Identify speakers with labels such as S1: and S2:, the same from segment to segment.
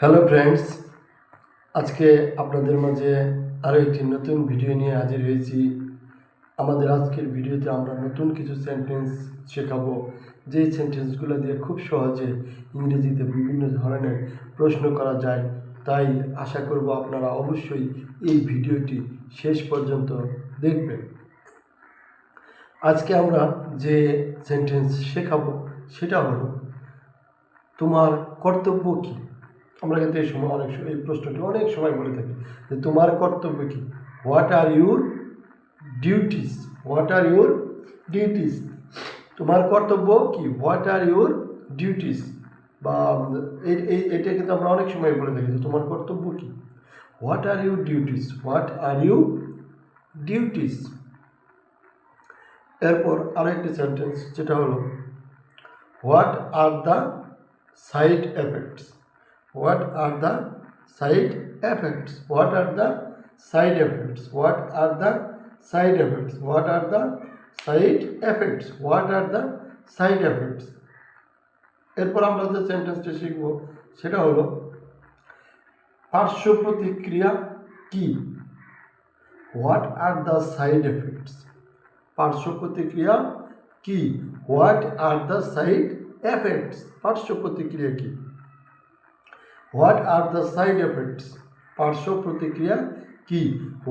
S1: Hello friends, আজকে আপনাদের মাঝে আরও একটি নতুন ভিডিও নিয়ে হাজির হয়েছি। আমাদের আজকের ভিডিওতে আমরা নতুন কিছু সেন্টেন্স শেখাবো, যেই সেন্টেন্সগুলো দিয়ে খুব সহজে ইংরেজিতে বিভিন্ন ধরনের প্রশ্ন করা যায়। তাই আশা করব আপনারা অবশ্যই এই ভিডিওটি শেষ পর্যন্ত দেখবেন। আজকে আমরা যে সেন্টেন্স শেখাবো সেটা হলো, তোমার কর্তব্য কী? আমরা কিন্তু এই সময় এই প্রশ্নটি অনেক সময় বলে থাকি যে তোমার কর্তব্য কী, what are your duties, what are your duties, তোমার কর্তব্য কী, হোয়াট আর ইউর ডিউটিস, বা এটা কিন্তু আমরা অনেক সময় বলে থাকি যে তোমার কর্তব্য কী, what are your duties, what are you duties. এরপর আরও একটি সেন্টেন্স যেটা হলো, what are the side effects, what are the side effects, what are the side effects, what are the side effects, what are the side effects, what are the side effects। এরপর আমরা যে সেন্টেন্সটা শিখব সেটা হলো, পার্শ্ব প্রতিক্রিয়া কি, what are the side effects, পার্শ্ব প্রতিক্রিয়া কি, what are the side effects, পার্শ্ব প্রতিক্রিয়া কি, what are the side effects, পার্শ্ব প্রতিক্রিয়া কি,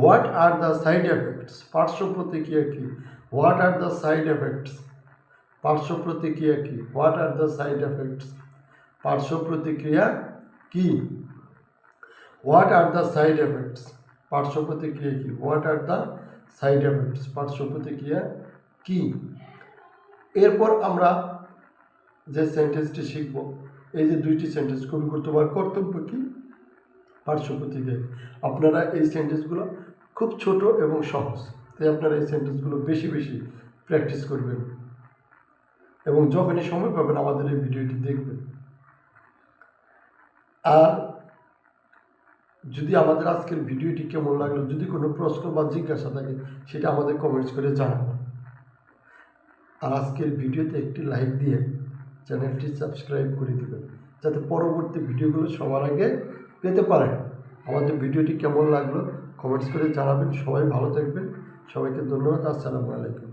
S1: what are the side effects, পার্শ্ব প্রতিক্রিয়া কি, what are the side effects, পার্শ্ব প্রতিক্রিয়া কি, what are the side effects, পার্শ্ব প্রতিক্রিয়া কি, what are the side effects, পার্শ্ব প্রতিক্রিয়া কি, what are the side effects, পার্শ্ব প্রতিক্রিয়া কি। এরপর আমরা যে সেন্টেন্সটি শিখব, এই যে দুইটি সেন্টেন্স খুবই তোমার কর্তব্য কি, পার্শ্ব প্রতিক্রিয়া। আপনারা এই সেন্টেন্সগুলো খুব ছোট এবং সহজ, তাই আপনারা এই সেন্টেন্সগুলো বেশি বেশি প্র্যাকটিস করবেন এবং যখনই সময় পাবেন আমাদের এই ভিডিওটি দেখবেন। আর যদি আমাদের আজকের ভিডিওটি কেমন লাগলো, যদি কোনো প্রশ্ন বা জিজ্ঞাসা থাকে সেটা আমাদের কমেন্টস করে জানাবেন। আর আজকের ভিডিওতে একটি লাইক দিয়ে চ্যানেলটি সাবস্ক্রাইব করে দেবেন, যাতে পরবর্তী ভিডিওগুলো সবার আগে পেতে পারেন। আমাদের ভিডিওটি কেমন লাগলো কমেন্টস করে জানাবেন। সবাই ভালো থাকবেন, সবাইকে ধন্যবাদ। আসসালামু আলাইকুম।